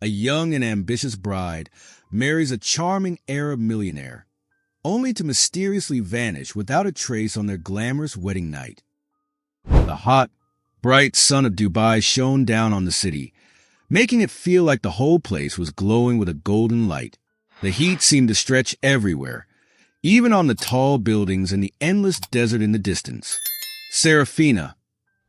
A young and ambitious bride marries a charming Arab millionaire, only to mysteriously vanish without a trace on their glamorous wedding night. The hot, bright sun of Dubai shone down on the city, making it feel like the whole place was glowing with a golden light. The heat seemed to stretch everywhere, even on the tall buildings and the endless desert in the distance. Serafina,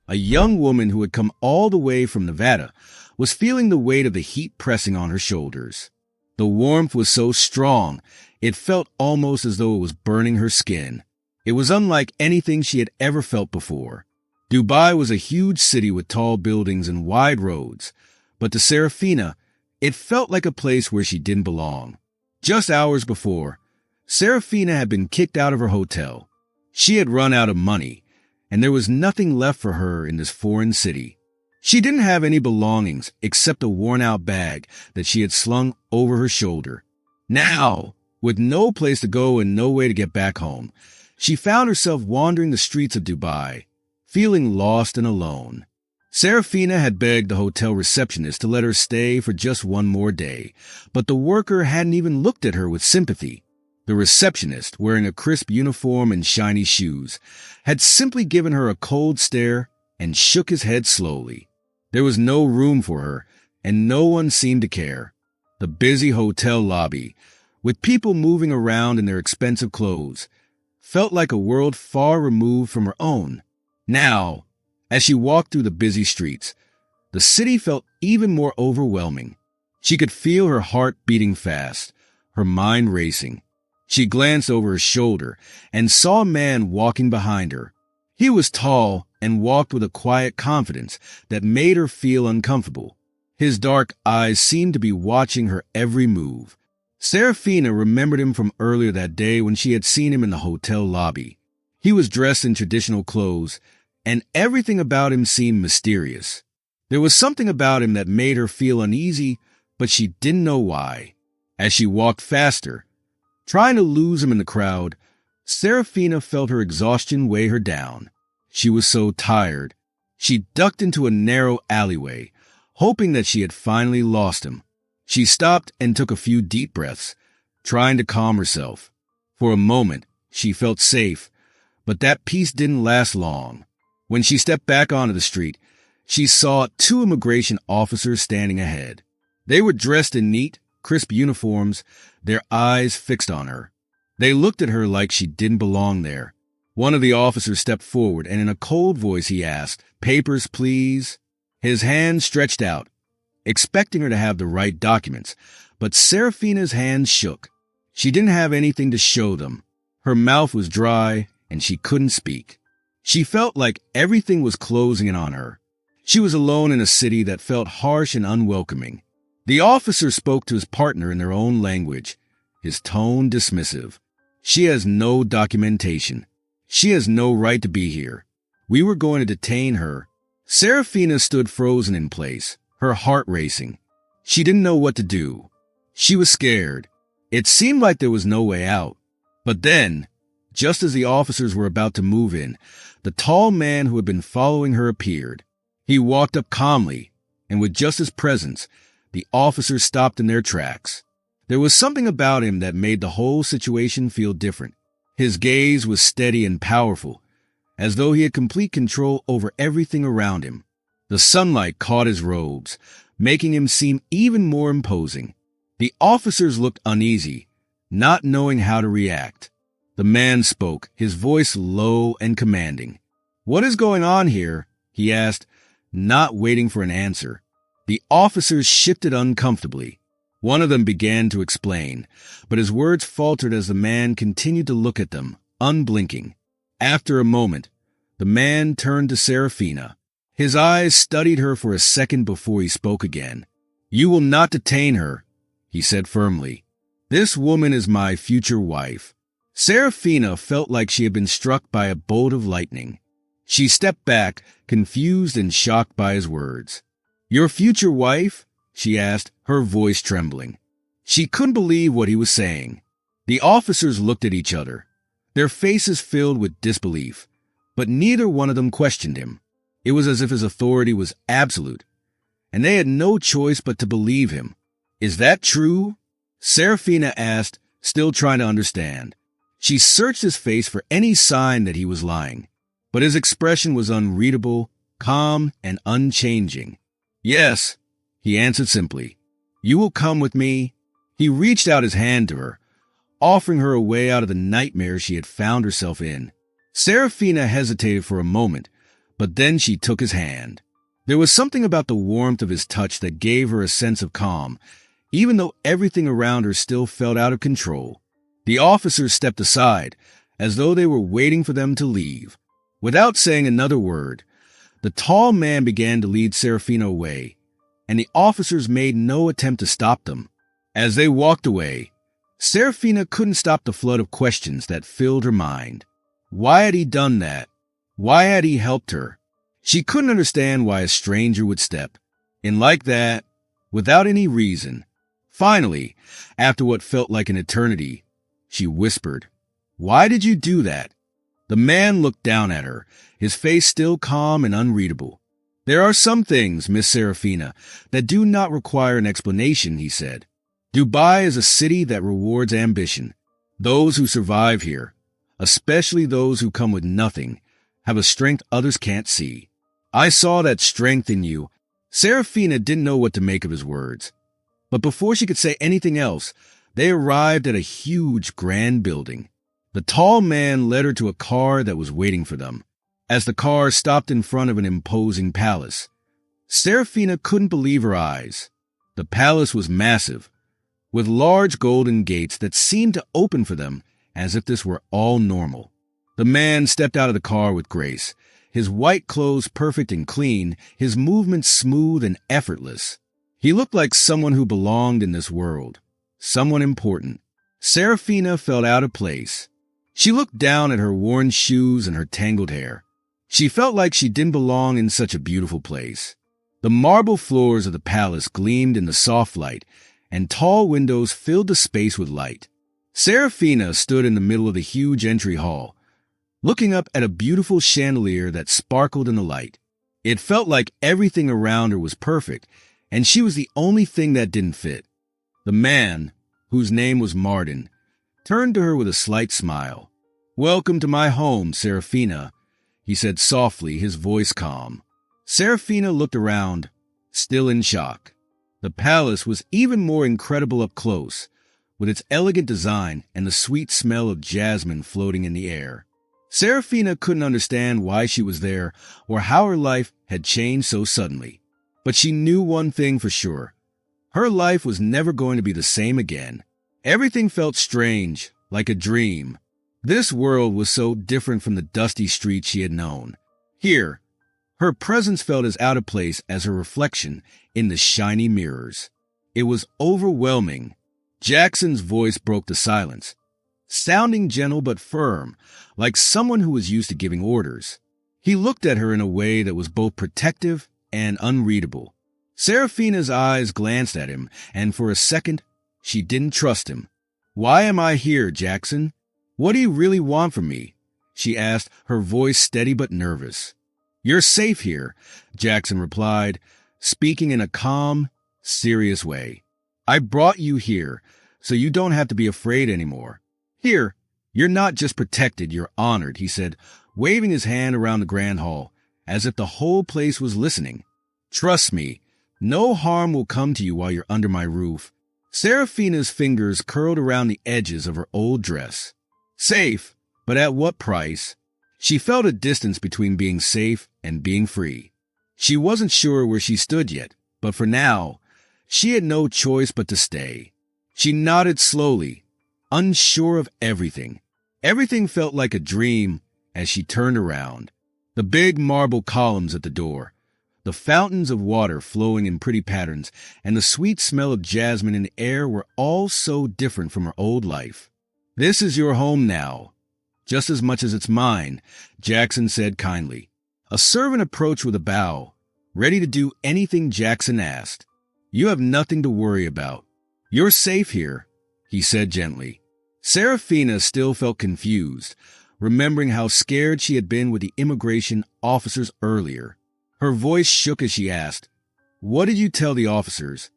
a young woman who had come all the way from Nevada, was feeling the weight of the heat pressing on her shoulders. The warmth was so strong, it felt almost as though it was burning her skin. It was unlike anything she had ever felt before. Dubai was a huge city with tall buildings and wide roads, but to Serafina, it felt like a place where she didn't belong. Just hours before, Serafina had been kicked out of her hotel. She had run out of money, and there was nothing left for her in this foreign city. She didn't have any belongings except a worn-out bag that she had slung over her shoulder. Now, with no place to go and no way to get back home, she found herself wandering the streets of Dubai, feeling lost and alone. Serafina had begged the hotel receptionist to let her stay for just one more day, but the worker hadn't even looked at her with sympathy. The receptionist, wearing a crisp uniform and shiny shoes, had simply given her a cold stare and shook his head slowly. There was no room for her, and no one seemed to care. The busy hotel lobby, with people moving around in their expensive clothes, felt like a world far removed from her own. Now, as she walked through the busy streets, the city felt even more overwhelming. She could feel her heart beating fast, her mind racing. She glanced over her shoulder and saw a man walking behind her. He was tall and walked with a quiet confidence that made her feel uncomfortable. His dark eyes seemed to be watching her every move. Serafina remembered him from earlier that day when she had seen him in the hotel lobby. He was dressed in traditional clothes, and everything about him seemed mysterious. There was something about him that made her feel uneasy, but she didn't know why. As she walked faster, trying to lose him in the crowd, Serafina felt her exhaustion weigh her down. She was so tired. She ducked into a narrow alleyway, hoping that she had finally lost him. She stopped and took a few deep breaths, trying to calm herself. For a moment, she felt safe, but that peace didn't last long. When she stepped back onto the street, she saw two immigration officers standing ahead. They were dressed in neat, crisp uniforms, their eyes fixed on her. They looked at her like she didn't belong there. One of the officers stepped forward, and in a cold voice he asked, "Papers, please?" His hand stretched out, expecting her to have the right documents, but Serafina's hand shook. She didn't have anything to show them. Her mouth was dry, and she couldn't speak. She felt like everything was closing in on her. She was alone in a city that felt harsh and unwelcoming. The officer spoke to his partner in their own language, his tone dismissive. "She has no documentation. She has no right to be here. We were going to detain her." Serafina stood frozen in place, her heart racing. She didn't know what to do. She was scared. It seemed like there was no way out. But then, just as the officers were about to move in, the tall man who had been following her appeared. He walked up calmly, and with just his presence, the officers stopped in their tracks. There was something about him that made the whole situation feel different. His gaze was steady and powerful, as though he had complete control over everything around him. The sunlight caught his robes, making him seem even more imposing. The officers looked uneasy, not knowing how to react. The man spoke, his voice low and commanding. "What is going on here?" he asked, not waiting for an answer. The officers shifted uncomfortably. One of them began to explain, but his words faltered as the man continued to look at them, unblinking. After a moment, the man turned to Serafina. His eyes studied her for a second before he spoke again. "You will not detain her," he said firmly. "This woman is my future wife." Serafina felt like she had been struck by a bolt of lightning. She stepped back, confused and shocked by his words. "Your future wife?" she asked, her voice trembling. She couldn't believe what he was saying. The officers looked at each other, their faces filled with disbelief, but neither one of them questioned him. It was as if his authority was absolute, and they had no choice but to believe him. Is that true? Serafina asked, still trying to understand. She searched his face for any sign that he was lying, but his expression was unreadable, calm, and unchanging. Yes, he answered simply. You will come with me. He reached out his hand to her, offering her a way out of the nightmare she had found herself in. Serafina hesitated for a moment, but then she took his hand. There was something about the warmth of his touch that gave her a sense of calm, even though everything around her still felt out of control. The officers stepped aside, as though they were waiting for them to leave. Without saying another word, the tall man began to lead Serafina away, and the officers made no attempt to stop them. As they walked away, Serafina couldn't stop the flood of questions that filled her mind. Why had he done that? Why had he helped her? She couldn't understand why a stranger would step in like that, without any reason. Finally, after what felt like an eternity, she whispered, "Why did you do that?" The man looked down at her, his face still calm and unreadable. "There are some things, Miss Serafina, that do not require an explanation," he said. "Dubai is a city that rewards ambition. Those who survive here, especially those who come with nothing, have a strength others can't see. I saw that strength in you." Serafina didn't know what to make of his words. But before she could say anything else, they arrived at a huge, grand building. The tall man led her to a car that was waiting for them. As the car stopped in front of an imposing palace, Serafina couldn't believe her eyes. The palace was massive, with large golden gates that seemed to open for them as if this were all normal. The man stepped out of the car with grace, his white clothes perfect and clean, his movements smooth and effortless. He looked like someone who belonged in this world, someone important. Serafina felt out of place. She looked down at her worn shoes and her tangled hair. She felt like she didn't belong in such a beautiful place. The marble floors of the palace gleamed in the soft light, and tall windows filled the space with light. Serafina stood in the middle of the huge entry hall, looking up at a beautiful chandelier that sparkled in the light. It felt like everything around her was perfect, and she was the only thing that didn't fit. The man, whose name was Martin, turned to her with a slight smile. "Welcome to my home, Serafina," he said softly, his voice calm. Serafina looked around, still in shock. The palace was even more incredible up close, with its elegant design and the sweet smell of jasmine floating in the air. Serafina couldn't understand why she was there or how her life had changed so suddenly. But she knew one thing for sure. Her life was never going to be the same again. Everything felt strange, like a dream. This world was so different from the dusty streets she had known. Here, her presence felt as out of place as her reflection in the shiny mirrors. It was overwhelming. Jackson's voice broke the silence, sounding gentle but firm, like someone who was used to giving orders. He looked at her in a way that was both protective and unreadable. Serafina's eyes glanced at him, and for a second, she didn't trust him. "Why am I here, Jackson? What do you really want from me?" she asked, her voice steady but nervous. "You're safe here," Jackson replied, speaking in a calm, serious way. "I brought you here, so you don't have to be afraid anymore. Here, you're not just protected, you're honored," he said, waving his hand around the grand hall, as if the whole place was listening. "Trust me, no harm will come to you while you're under my roof." Serafina's fingers curled around the edges of her old dress. Safe, but at what price? She felt a distance between being safe and being free. She wasn't sure where she stood yet, but for now, she had no choice but to stay. She nodded slowly, unsure of everything. Everything felt like a dream as she turned around. The big marble columns at the door, the fountains of water flowing in pretty patterns, and the sweet smell of jasmine in the air were all so different from her old life. "This is your home now, just as much as it's mine," Jackson said kindly. A servant approached with a bow, ready to do anything Jackson asked. "You have nothing to worry about. You're safe here," he said gently. Serafina still felt confused, remembering how scared she had been with the immigration officers earlier. Her voice shook as she asked, "What did you tell the officers?"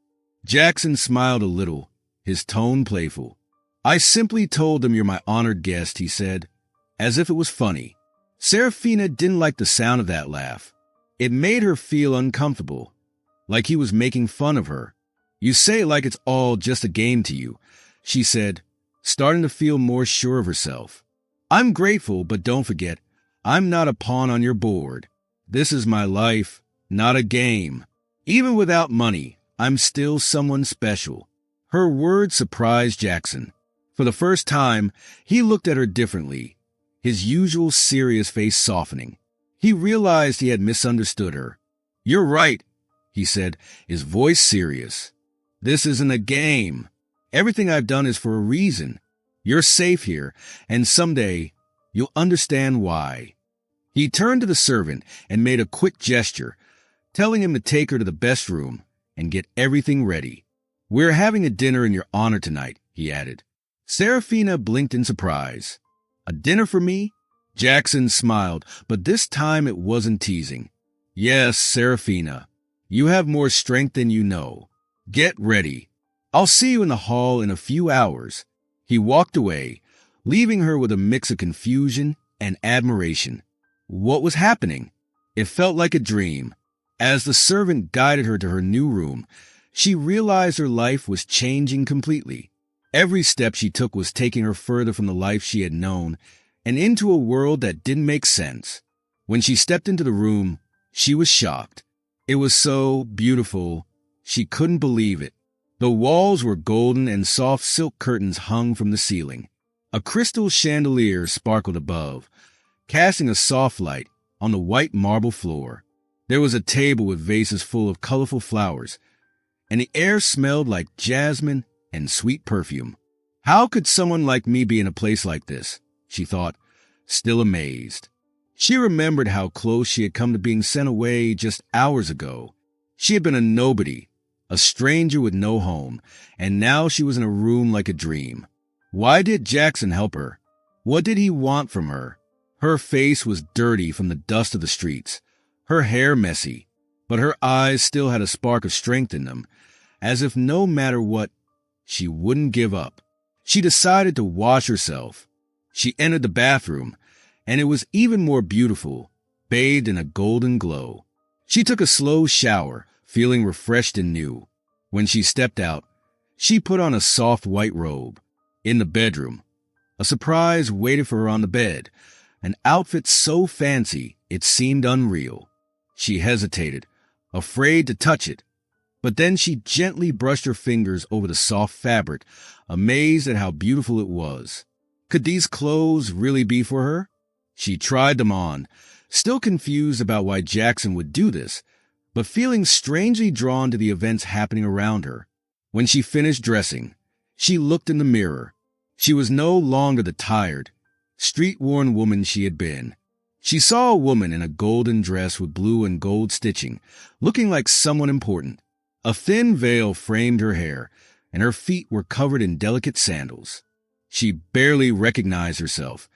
Jackson smiled a little, his tone playful. I simply told them you're my honored guest, he said, as if it was funny. Serafina didn't like the sound of that laugh. It made her feel uncomfortable, like he was making fun of her. You say it like it's all just a game to you, she said, starting to feel more sure of herself. I'm grateful, but don't forget, I'm not a pawn on your board. This is my life, not a game. Even without money, I'm still someone special. Her words surprised Jackson. For the first time, he looked at her differently, his usual serious face softening. He realized he had misunderstood her. You're right, he said, his voice serious. This isn't a game. Everything I've done is for a reason. You're safe here, and someday you'll understand why. He turned to the servant and made a quick gesture, telling him to take her to the best room and get everything ready. We're having a dinner in your honor tonight, he added. Serafina blinked in surprise. A dinner for me? Jackson smiled, but this time it wasn't teasing. Yes, Serafina. You have more strength than you know. Get ready. I'll see you in the hall in a few hours. He walked away, leaving her with a mix of confusion and admiration. What was happening? It felt like a dream. As the servant guided her to her new room, she realized her life was changing completely. Every step she took was taking her further from the life she had known and into a world that didn't make sense. When she stepped into the room, she was shocked. It was so beautiful, she couldn't believe it. The walls were golden and soft silk curtains hung from the ceiling. A crystal chandelier sparkled above, casting a soft light on the white marble floor. There was a table with vases full of colorful flowers, and the air smelled like jasmine and sweet perfume. How could someone like me be in a place like this? She thought, still amazed. She remembered how close she had come to being sent away just hours ago. She had been a nobody, a stranger with no home, and now she was in a room like a dream. Why did Jackson help her? What did he want from her? Her face was dirty from the dust of the streets, her hair messy, but her eyes still had a spark of strength in them, as if no matter what, she wouldn't give up. She decided to wash herself. She entered the bathroom, and it was even more beautiful, bathed in a golden glow. She took a slow shower, feeling refreshed and new. When she stepped out, she put on a soft white robe. In the bedroom, a surprise waited for her on the bed, an outfit so fancy it seemed unreal. She hesitated, afraid to touch it, but then she gently brushed her fingers over the soft fabric, amazed at how beautiful it was. Could these clothes really be for her? She tried them on, still confused about why Jackson would do this, but feeling strangely drawn to the events happening around her. When she finished dressing, she looked in the mirror. She was no longer the tired, street-worn woman she had been. She saw a woman in a golden dress with blue and gold stitching, looking like someone important. A thin veil framed her hair, and her feet were covered in delicate sandals. She barely recognized herself,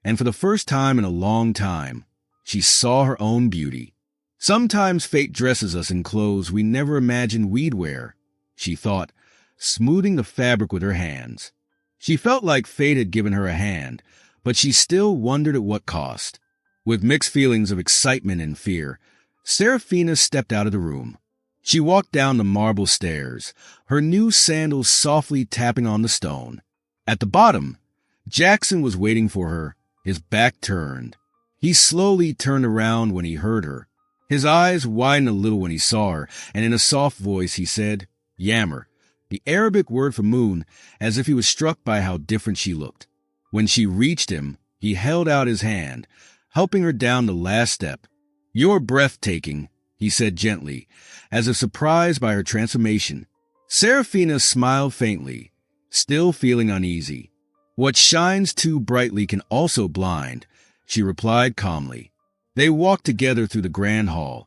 and for the first time in a long time, she saw her own beauty. Sometimes fate dresses us in clothes we never imagined we'd wear, she thought, smoothing the fabric with her hands. She felt like fate had given her a hand, but she still wondered at what cost. With mixed feelings of excitement and fear, Serafina stepped out of the room. She walked down the marble stairs, her new sandals softly tapping on the stone. At the bottom, Jackson was waiting for her, his back turned. He slowly turned around when he heard her. His eyes widened a little when he saw her, and in a soft voice he said, Yammer, the Arabic word for moon, as if he was struck by how different she looked. When she reached him, he held out his hand, helping her down the last step. You're breathtaking, he said gently, as if surprised by her transformation. Serafina smiled faintly, still feeling uneasy. What shines too brightly can also blind, she replied calmly. They walked together through the grand hall,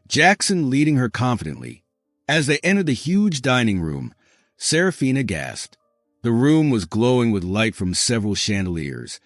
Jackson leading her confidently. As they entered the huge dining room, Serafina gasped. The room was glowing with light from several chandeliers,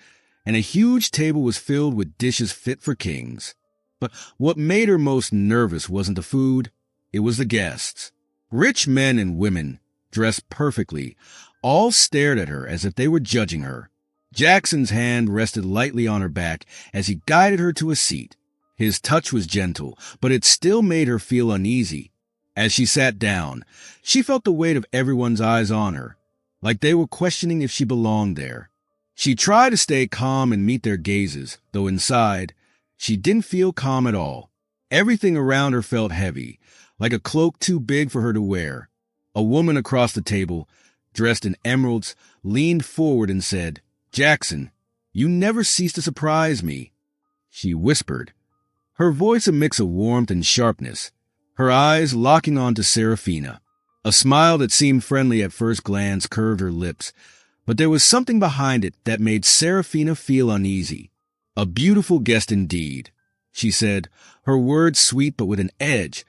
and a huge table was filled with dishes fit for kings. But what made her most nervous wasn't the food, it was the guests. Rich men and women, dressed perfectly, all stared at her as if they were judging her. Jackson's hand rested lightly on her back as he guided her to a seat. His touch was gentle, but it still made her feel uneasy. As she sat down, she felt the weight of everyone's eyes on her, like they were questioning if she belonged there. She tried to stay calm and meet their gazes, though inside, she didn't feel calm at all. Everything around her felt heavy, like a cloak too big for her to wear. A woman across the table, dressed in emeralds, leaned forward and said, "Jackson, you never cease to surprise me," she whispered, her voice a mix of warmth and sharpness, her eyes locking onto Serafina. A smile that seemed friendly at first glance curved her lips, but there was something behind it that made Serafina feel uneasy. "A beautiful guest indeed," she said, her words sweet but with an edge.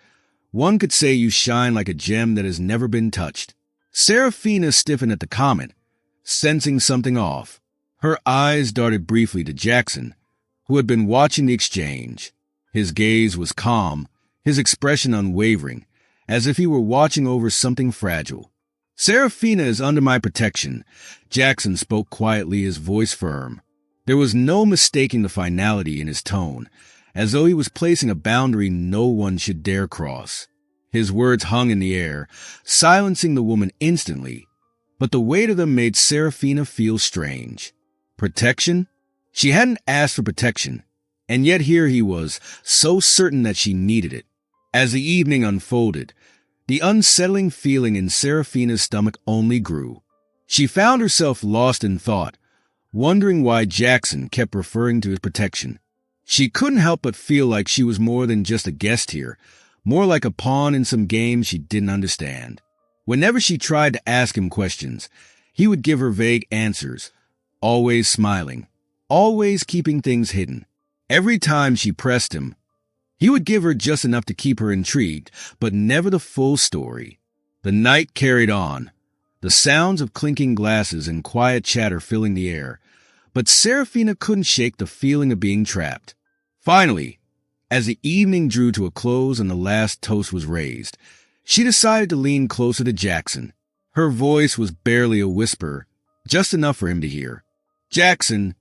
"One could say you shine like a gem that has never been touched." Serafina stiffened at the comment, sensing something off. Her eyes darted briefly to Jackson, who had been watching the exchange. His gaze was calm, his expression unwavering, as if he were watching over something fragile. "Serafina is under my protection," Jackson spoke quietly, his voice firm. There was no mistaking the finality in his tone, as though he was placing a boundary no one should dare cross. His words hung in the air, silencing the woman instantly, but the weight of them made Serafina feel strange. Protection? She hadn't asked for protection, and yet here he was, so certain that she needed it. As the evening unfolded, the unsettling feeling in Serafina's stomach only grew. She found herself lost in thought, wondering why Jackson kept referring to his protection. She couldn't help but feel like she was more than just a guest here, more like a pawn in some game she didn't understand. Whenever she tried to ask him questions, he would give her vague answers, always smiling, always keeping things hidden. Every time she pressed him, he would give her just enough to keep her intrigued, but never the full story. The night carried on, the sounds of clinking glasses and quiet chatter filling the air, but Serafina couldn't shake the feeling of being trapped. Finally, as the evening drew to a close and the last toast was raised, she decided to lean closer to Jackson. Her voice was barely a whisper, just enough for him to hear. "Jackson,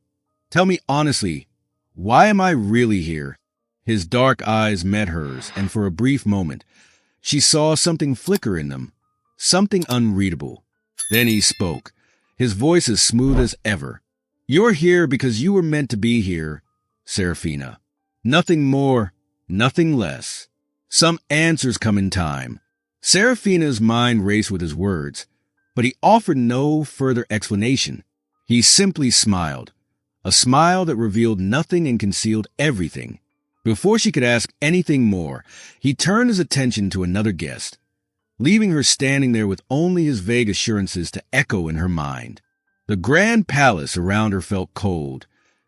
tell me honestly, why am I really here?" His dark eyes met hers, and for a brief moment, she saw something flicker in them, something unreadable. Then he spoke, his voice as smooth as ever. "You're here because you were meant to be here, Serafina. Nothing more, nothing less. Some answers come in time." Serafina's mind raced with his words, but he offered no further explanation. He simply smiled, a smile that revealed nothing and concealed everything. Before she could ask anything more, he turned his attention to another guest, leaving her standing there with only his vague assurances to echo in her mind. The grand palace around her felt cold,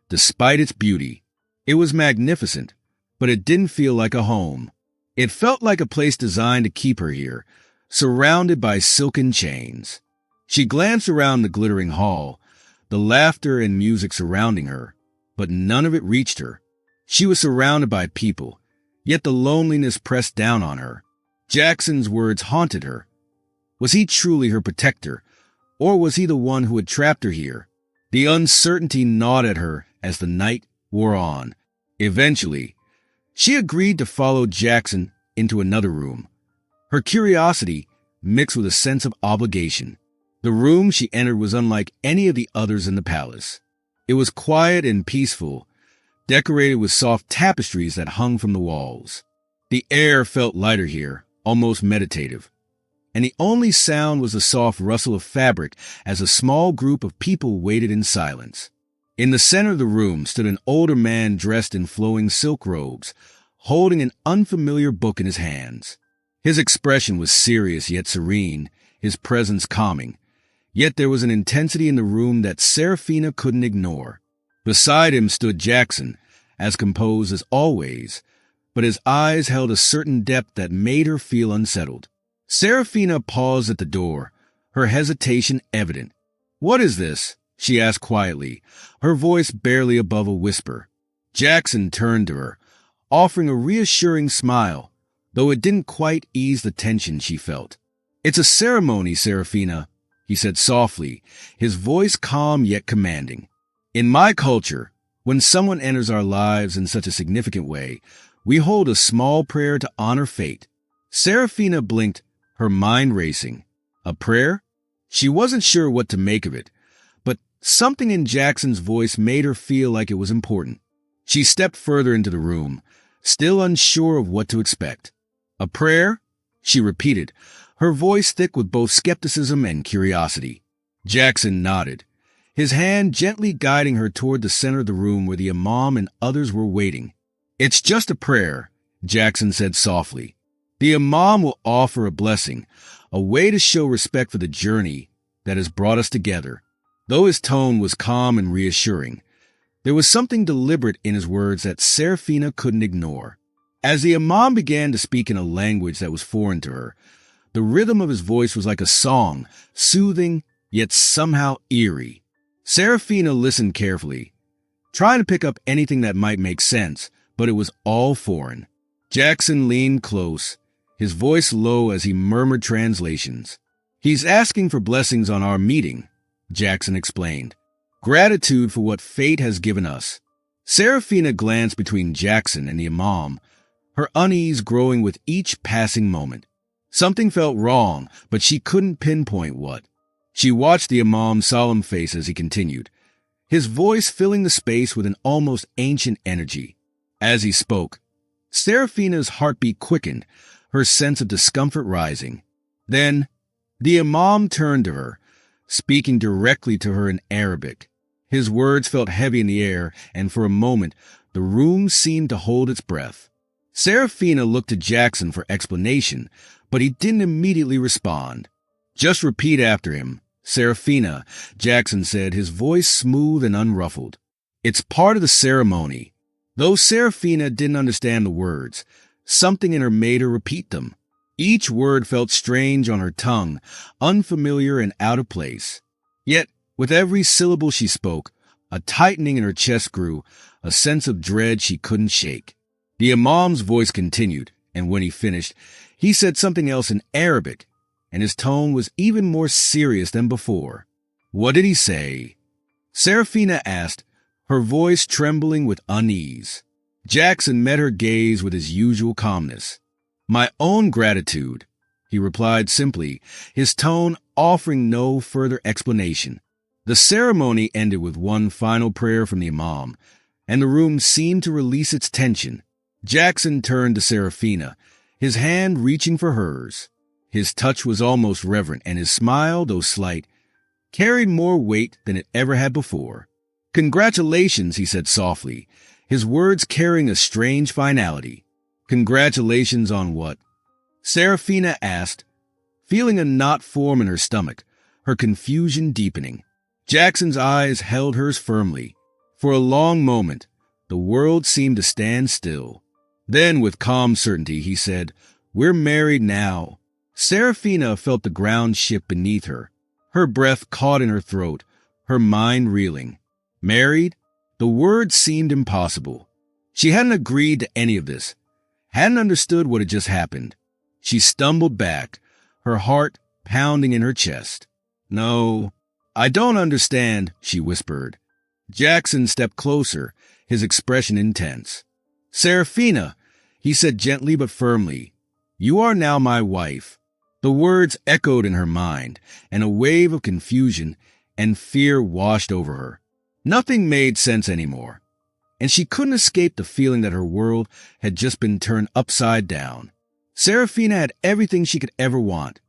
despite its beauty. It was magnificent, but it didn't feel like a home. It felt like a place designed to keep her here, surrounded by silken chains. She glanced around the glittering hall, the laughter and music surrounding her, but none of it reached her. She was surrounded by people, yet the loneliness pressed down on her. Jackson's words haunted her. Was he truly her protector, or was he the one who had trapped her here? The uncertainty gnawed at her as the night wore on. Eventually, she agreed to follow Jackson into another room, her curiosity mixed with a sense of obligation. The room she entered was unlike any of the others in the palace. It was quiet and peaceful, decorated with soft tapestries that hung from the walls. The air felt lighter here, almost meditative, and the only sound was the soft rustle of fabric as a small group of people waited in silence. In the center of the room stood an older man dressed in flowing silk robes, holding an unfamiliar book in his hands. His expression was serious yet serene, his presence calming. Yet there was an intensity in the room that Serafina couldn't ignore. Beside him stood Jackson, as composed as always, but his eyes held a certain depth that made her feel unsettled. Serafina paused at the door, her hesitation evident. "What is this?" she asked quietly, her voice barely above a whisper. Jackson turned to her, offering a reassuring smile, though it didn't quite ease the tension she felt. It's a ceremony, Serafina, he said softly, his voice calm yet commanding. In my culture, when someone enters our lives in such a significant way, we hold a small prayer to honor fate. Serafina blinked, her mind racing. A prayer? She wasn't sure what to make of it, but something in Jackson's voice made her feel like it was important. She stepped further into the room, still unsure of what to expect. A prayer? She repeated, her voice thick with both skepticism and curiosity. Jackson nodded, his hand gently guiding her toward the center of the room where the imam and others were waiting. It's just a prayer, Jackson said softly. The imam will offer a blessing, a way to show respect for the journey that has brought us together. Though his tone was calm and reassuring, there was something deliberate in his words that Serafina couldn't ignore. As the imam began to speak in a language that was foreign to her, the rhythm of his voice was like a song, soothing yet somehow eerie. Serafina listened carefully, trying to pick up anything that might make sense, but it was all foreign. Jackson leaned close, his voice low as he murmured translations. He's asking for blessings on our meeting, Jackson explained. Gratitude for what fate has given us. Serafina glanced between Jackson and the imam, her unease growing with each passing moment. Something felt wrong, but she couldn't pinpoint what. She watched the imam's solemn face as he continued, his voice filling the space with an almost ancient energy. As he spoke, Serafina's heartbeat quickened, her sense of discomfort rising. Then, the imam turned to her, speaking directly to her in Arabic. His words felt heavy in the air, and for a moment, the room seemed to hold its breath. Serafina looked to Jackson for explanation, but he didn't immediately respond. Just repeat after him, Serafina, Jackson said, his voice smooth and unruffled. It's part of the ceremony. Though Serafina didn't understand the words, something in her made her repeat them. Each word felt strange on her tongue, unfamiliar and out of place. Yet, with every syllable she spoke, a tightening in her chest grew, a sense of dread she couldn't shake. The imam's voice continued, and when he finished, he said something else in Arabic, and his tone was even more serious than before. What did he say? Serafina asked, her voice trembling with unease. Jackson met her gaze with his usual calmness. My own gratitude, he replied simply, his tone offering no further explanation. The ceremony ended with one final prayer from the imam, and the room seemed to release its tension. Jackson turned to Serafina, his hand reaching for hers. His touch was almost reverent, and his smile, though slight, carried more weight than it ever had before. Congratulations, he said softly, his words carrying a strange finality. Congratulations on what? Serafina asked, feeling a knot form in her stomach, her confusion deepening. Jackson's eyes held hers firmly. For a long moment, the world seemed to stand still. Then, with calm certainty, he said, We're married now. Serafina felt the ground shift beneath her, her breath caught in her throat, her mind reeling. Married? The word seemed impossible. She hadn't agreed to any of this, hadn't understood what had just happened. She stumbled back, her heart pounding in her chest. No, I don't understand, she whispered. Jackson stepped closer, his expression intense. Serafina, he said gently but firmly, you are now my wife. The words echoed in her mind, and a wave of confusion and fear washed over her. Nothing made sense anymore, and she couldn't escape the feeling that her world had just been turned upside down. Serafina had everything she could ever want.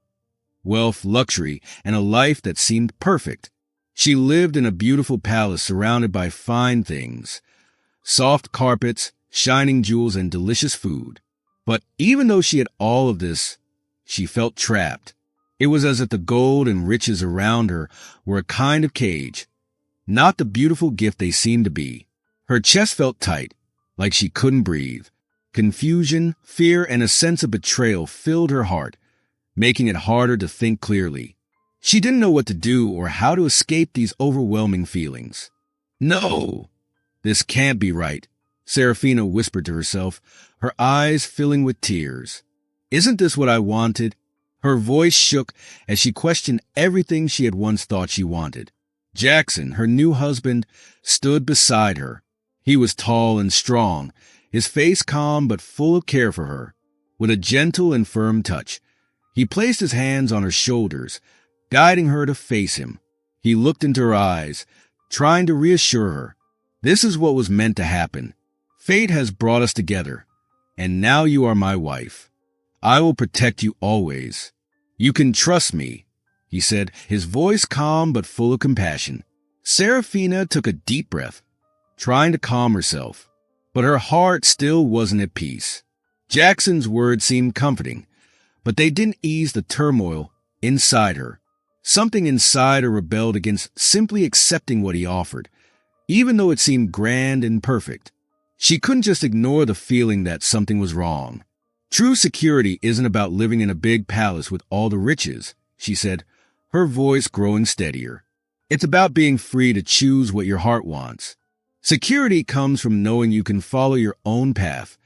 Wealth, luxury, and a life that seemed perfect. She lived in a beautiful palace surrounded by fine things, soft carpets, shining jewels, and delicious food. But even though she had all of this, she felt trapped. It was as if the gold and riches around her were a kind of cage, not the beautiful gift they seemed to be. Her chest felt tight, like she couldn't breathe. Confusion, fear, and a sense of betrayal filled her heart, making it harder to think clearly. She didn't know what to do or how to escape these overwhelming feelings. No, this can't be right, Serafina whispered to herself, her eyes filling with tears. Isn't this what I wanted? Her voice shook as she questioned everything she had once thought she wanted. Jackson, her new husband, stood beside her. He was tall and strong, his face calm but full of care for her. With a gentle and firm touch, he placed his hands on her shoulders, guiding her to face him. He looked into her eyes, trying to reassure her. This is what was meant to happen. Fate has brought us together, and now you are my wife. I will protect you always. You can trust me, he said, his voice calm but full of compassion. Serafina took a deep breath, trying to calm herself, but her heart still wasn't at peace. Jackson's words seemed comforting, but they didn't ease the turmoil inside her. Something inside her rebelled against simply accepting what he offered, even though it seemed grand and perfect. She couldn't just ignore the feeling that something was wrong. True security isn't about living in a big palace with all the riches, she said, her voice growing steadier. It's about being free to choose what your heart wants. Security comes from knowing you can follow your own path,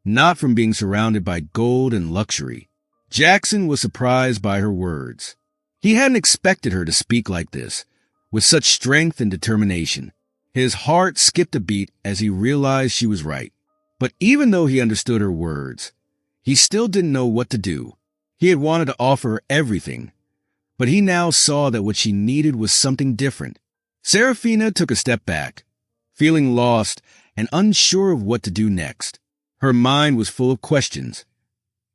not from being surrounded by gold and luxury. Jackson was surprised by her words. He hadn't expected her to speak like this, with such strength and determination. His heart skipped a beat as he realized she was right. But even though he understood her words, he still didn't know what to do. He had wanted to offer her everything, but he now saw that what she needed was something different. Serafina took a step back, feeling lost and unsure of what to do next. Her mind was full of questions,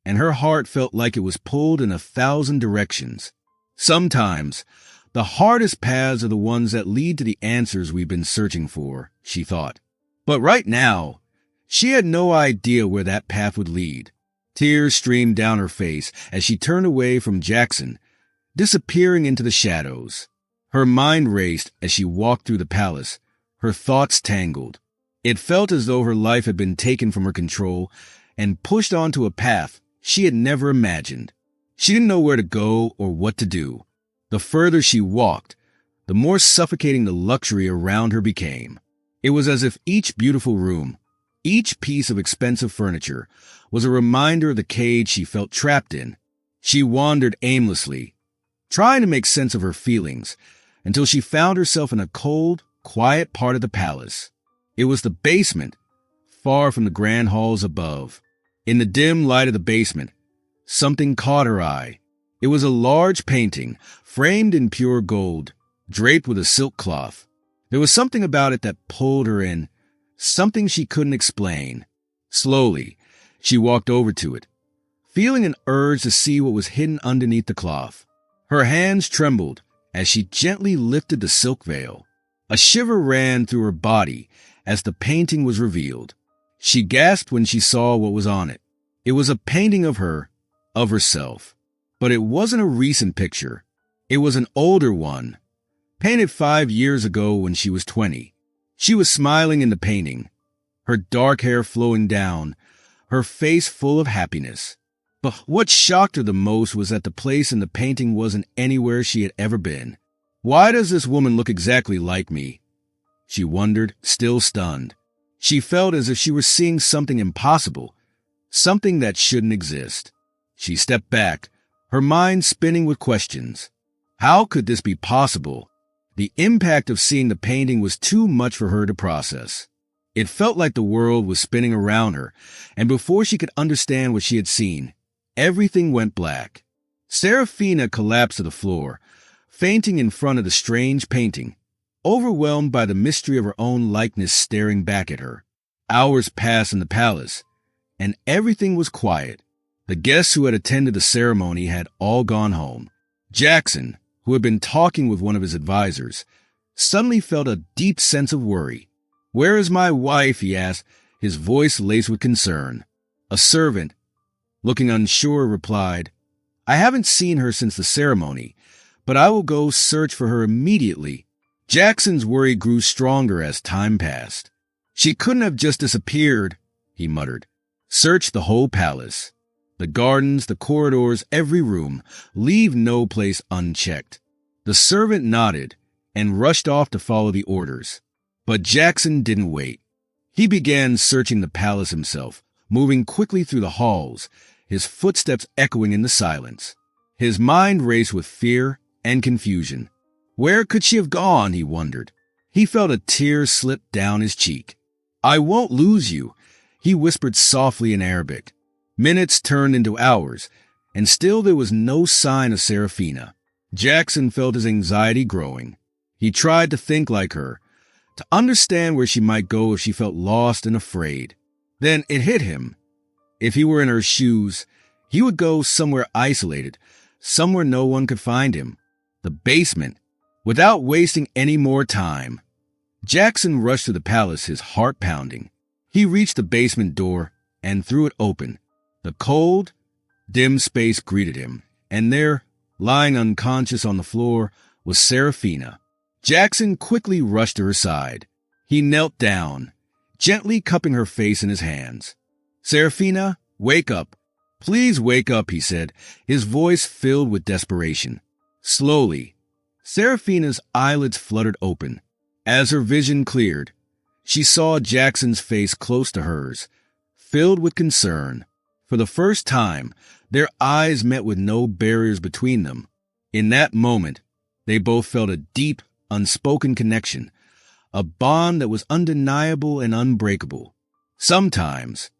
and her heart felt like it was pulled in 1,000 directions. Sometimes, the hardest paths are the ones that lead to the answers we've been searching for, she thought. But right now, she had no idea where that path would lead. Tears streamed down her face as she turned away from Jackson, disappearing into the shadows. Her mind raced as she walked through the palace, her thoughts tangled. It felt as though her life had been taken from her control and pushed onto a path she had never imagined. She didn't know where to go or what to do. The further she walked, the more suffocating the luxury around her became. It was as if each beautiful room, each piece of expensive furniture, was a reminder of the cage she felt trapped in. She wandered aimlessly, trying to make sense of her feelings, until she found herself in a cold, quiet part of the palace. It was the basement, far from the grand halls above. In the dim light of the basement, something caught her eye. It was a large painting, framed in pure gold, draped with a silk cloth. There was something about it that pulled her in, something she couldn't explain. Slowly, she walked over to it, feeling an urge to see what was hidden underneath the cloth. Her hands trembled as she gently lifted the silk veil. A shiver ran through her body as the painting was revealed. She gasped when she saw what was on it. It was a painting of her, of herself. But it wasn't a recent picture. It was an older one, painted 5 years ago when she was 20. She was smiling in the painting, her dark hair flowing down, her face full of happiness. But what shocked her the most was that the place in the painting wasn't anywhere she had ever been. Why does this woman look exactly like me? She wondered, still stunned. She felt as if she were seeing something impossible, something that shouldn't exist. She stepped back, her mind spinning with questions. How could this be possible? The impact of seeing the painting was too much for her to process. It felt like the world was spinning around her, and before she could understand what she had seen, everything went black. Serafina collapsed to the floor, fainting in front of the strange painting, overwhelmed by the mystery of her own likeness staring back at her. Hours passed in the palace, and everything was quiet. The guests who had attended the ceremony had all gone home. Jackson, who had been talking with one of his advisors, suddenly felt a deep sense of worry. "Where is my wife?" he asked, his voice laced with concern. A servant, looking unsure, replied, "I haven't seen her since the ceremony, but I will go search for her immediately." Jackson's worry grew stronger as time passed. "She couldn't have just disappeared," he muttered. "Search the whole palace. The gardens, the corridors, every room. Leave no place unchecked." The servant nodded and rushed off to follow the orders. But Jackson didn't wait. He began searching the palace himself, moving quickly through the halls, his footsteps echoing in the silence. His mind raced with fear and confusion. Where could she have gone, he wondered. He felt a tear slip down his cheek. I won't lose you, he whispered softly in Arabic. Minutes turned into hours, and still there was no sign of Serafina. Jackson felt his anxiety growing. He tried to think like her, to understand where she might go if she felt lost and afraid. Then it hit him. If he were in her shoes, he would go somewhere isolated, somewhere no one could find him. The basement. Without wasting any more time, Jackson rushed to the palace, his heart pounding. He reached the basement door and threw it open. The cold, dim space greeted him, and there, lying unconscious on the floor, was Serafina. Jackson quickly rushed to her side. He knelt down, gently cupping her face in his hands. Serafina, wake up. Please wake up, he said, his voice filled with desperation. Slowly, Serafina's eyelids fluttered open. As her vision cleared, she saw Jackson's face close to hers, filled with concern. For the first time, their eyes met with no barriers between them. In that moment, they both felt a deep, unspoken connection, a bond that was undeniable and unbreakable. Sometimes,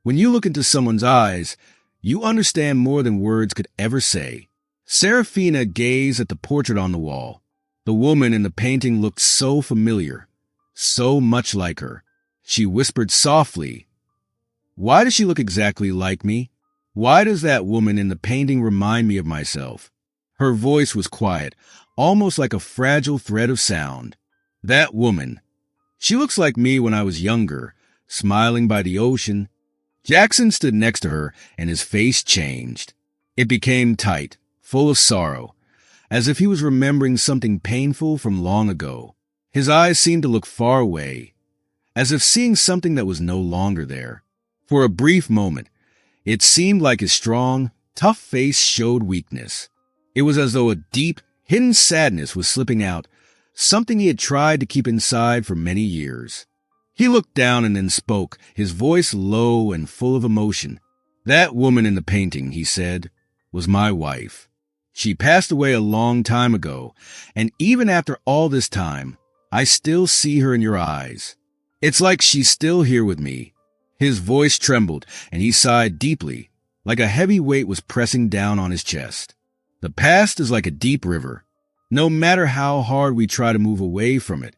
when you look into someone's eyes, you understand more than words could ever say. Serafina gazed at the portrait on the wall. The woman in the painting looked so familiar, so much like her. She whispered softly, "Why does she look exactly like me? Why does that woman in the painting remind me of myself?" Her voice was quiet, almost like a fragile thread of sound. That woman. She looks like me when I was younger, smiling by the ocean. Jackson stood next to her, and his face changed. It became tight, full of sorrow, as if he was remembering something painful from long ago. His eyes seemed to look far away, as if seeing something that was no longer there. For a brief moment, it seemed like his strong, tough face showed weakness. It was as though a deep, hidden sadness was slipping out, something he had tried to keep inside for many years. He looked down and then spoke, his voice low and full of emotion. "That woman in the painting," he said, "was my wife. She passed away a long time ago, and even after all this time, I still see her in your eyes. It's like she's still here with me." His voice trembled, and he sighed deeply, like a heavy weight was pressing down on his chest. The past is like a deep river. No matter how hard we try to move away from it,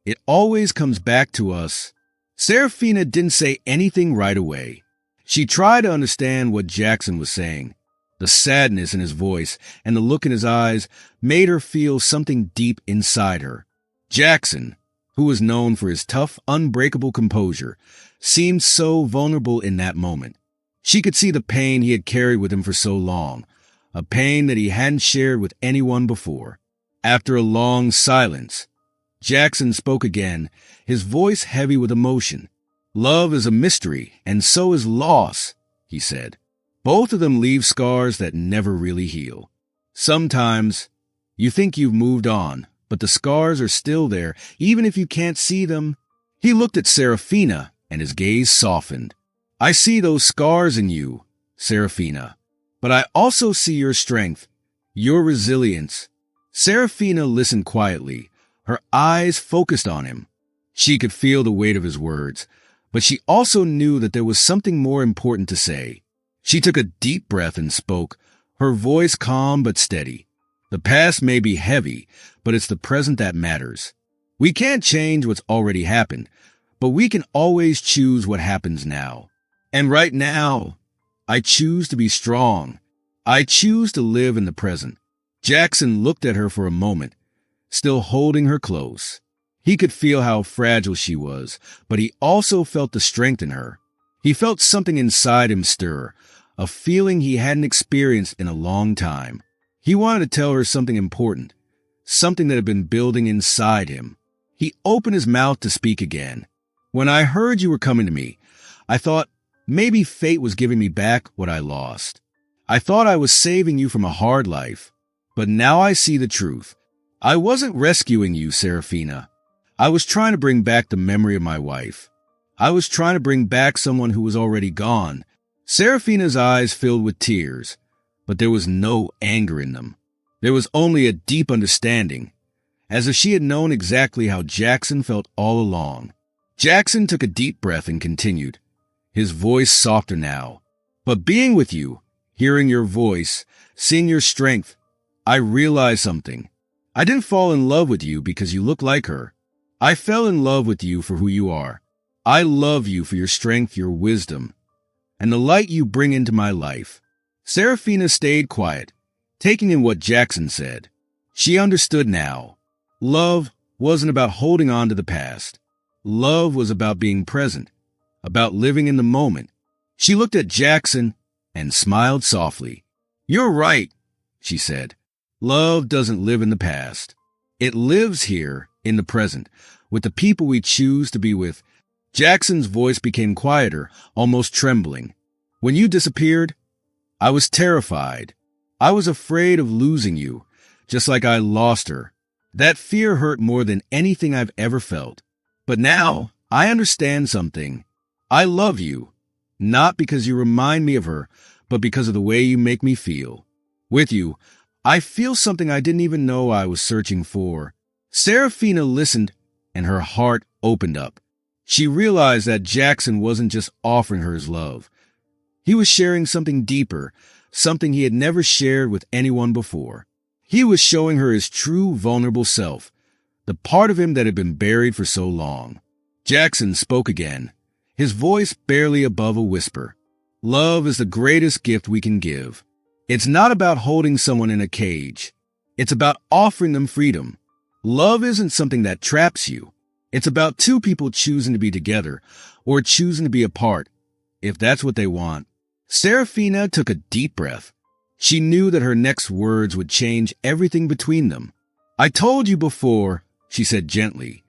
it always comes back to us. Serafina didn't say anything right away. She tried to understand what Jackson was saying. The sadness in his voice and the look in his eyes made her feel something deep inside her. Jackson, who was known for his tough, unbreakable composure, seemed so vulnerable in that moment. She could see the pain he had carried with him for so long, a pain that he hadn't shared with anyone before. After a long silence, Jackson spoke again, his voice heavy with emotion. "Love is a mystery, and so is loss," he said. "Both of them leave scars that never really heal. Sometimes you think you've moved on, but the scars are still there, even if you can't see them." He looked at Serafina, and his gaze softened. "I see those scars in you, Serafina, but I also see your strength, your resilience." Serafina listened quietly, her eyes focused on him. She could feel the weight of his words, but she also knew that there was something more important to say. She took a deep breath and spoke, her voice calm but steady. "The past may be heavy, but it's the present that matters. We can't change what's already happened, but we can always choose what happens now. And right now, I choose to be strong. I choose to live in the present." Jackson looked at her for a moment, still holding her close. He could feel how fragile she was, but he also felt the strength in her. He felt something inside him stir, a feeling he hadn't experienced in a long time. He wanted to tell her something important, something that had been building inside him. He opened his mouth to speak again. "When I heard you were coming to me, I thought maybe fate was giving me back what I lost. I thought I was saving you from a hard life. But now I see the truth. I wasn't rescuing you, Serafina. I was trying to bring back the memory of my wife. I was trying to bring back someone who was already gone." Serafina's eyes filled with tears, but there was no anger in them. There was only a deep understanding, as if she had known exactly how Jackson felt all along. Jackson took a deep breath and continued, his voice softer now. But being with you, hearing your voice, seeing your strength, I realized something. I didn't fall in love with you because you look like her. I fell in love with you for who you are. I love you for your strength, your wisdom, and the light you bring into my life. Serafina stayed quiet, taking in what Jackson said. She understood now. Love wasn't about holding on to the past. Love was about being present, about living in the moment. She looked at Jackson and smiled softly. You're right, she said. Love doesn't live in the past. It lives here in the present, with the people we choose to be with. Jackson's voice became quieter, almost trembling. When you disappeared, I was terrified. I was afraid of losing you, just like I lost her. That fear hurt more than anything I've ever felt. But now, I understand something. I love you, not because you remind me of her, but because of the way you make me feel. With you, I feel something I didn't even know I was searching for. Serafina listened, and her heart opened up. She realized that Jackson wasn't just offering her his love. He was sharing something deeper, something he had never shared with anyone before. He was showing her his true, vulnerable self, the part of him that had been buried for so long. Jackson spoke again, his voice barely above a whisper. Love is the greatest gift we can give. It's not about holding someone in a cage. It's about offering them freedom. Love isn't something that traps you. It's about two people choosing to be together or choosing to be apart, if that's what they want. Serafina took a deep breath. She knew that her next words would change everything between them. I told you before, she said gently,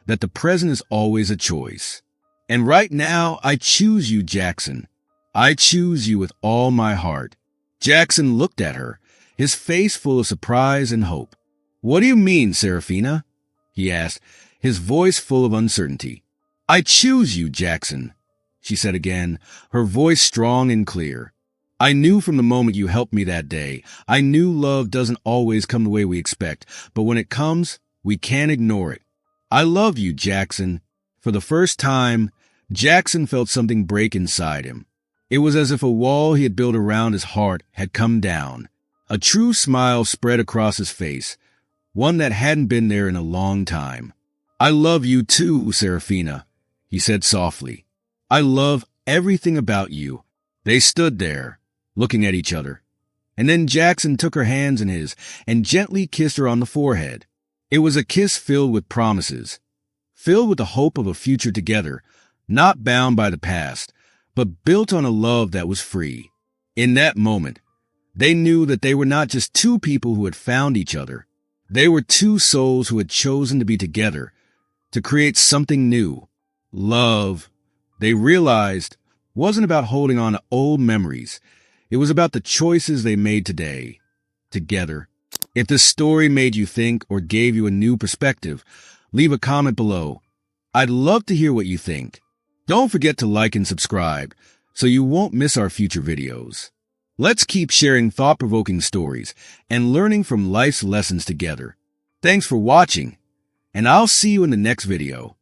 that the present is always a choice. And right now, I choose you, Jackson. I choose you with all my heart. Jackson looked at her, his face full of surprise and hope. What do you mean, Serafina? He asked, his voice full of uncertainty. I choose you, Jackson, she said again, her voice strong and clear. I knew from the moment you helped me that day. I knew love doesn't always come the way we expect, but when it comes, we can't ignore it. I love you, Jackson. For the first time, Jackson felt something break inside him. It was as if a wall he had built around his heart had come down. A true smile spread across his face, one that hadn't been there in a long time. I love you too, Serafina, he said softly. I love everything about you. They stood there, looking at each other. And then Jackson took her hands in his and gently kissed her on the forehead. It was a kiss filled with promises, filled with the hope of a future together, not bound by the past, but built on a love that was free. In that moment, they knew that they were not just two people who had found each other. They were two souls who had chosen to be together, to create something new. Love, they realized, wasn't about holding on to old memories. It was about the choices they made today, together. If this story made you think or gave you a new perspective, leave a comment below. I'd love to hear what you think. Don't forget to like and subscribe so you won't miss our future videos. Let's keep sharing thought-provoking stories and learning from life's lessons together. Thanks for watching, and I'll see you in the next video.